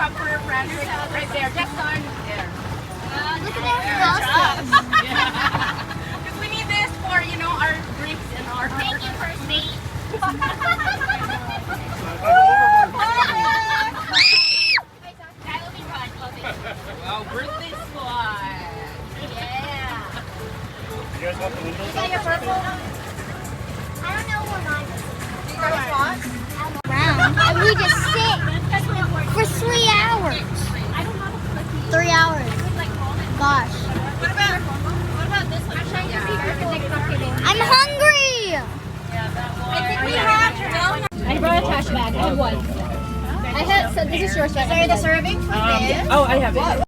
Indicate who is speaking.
Speaker 1: have for your friends right there. Just on there.
Speaker 2: Look at that.
Speaker 1: Because we need this for, you know, our drinks and our...
Speaker 2: Thank you, first mate. That will be fun.
Speaker 1: Wow, birthday squad.
Speaker 2: Yeah.
Speaker 3: You guys want the windows?
Speaker 2: Is that your purple? I don't know what mine is.
Speaker 1: You guys want?
Speaker 2: Round. And we just sit for 3 hours. 3 hours. Gosh.
Speaker 1: What about this one?
Speaker 2: I'm hungry.
Speaker 1: Yeah, that one. I think we have
Speaker 4: I brought a trash bag. I have one. I have, so this is yours.
Speaker 1: Sorry, the serving for this.
Speaker 4: Oh, I have it.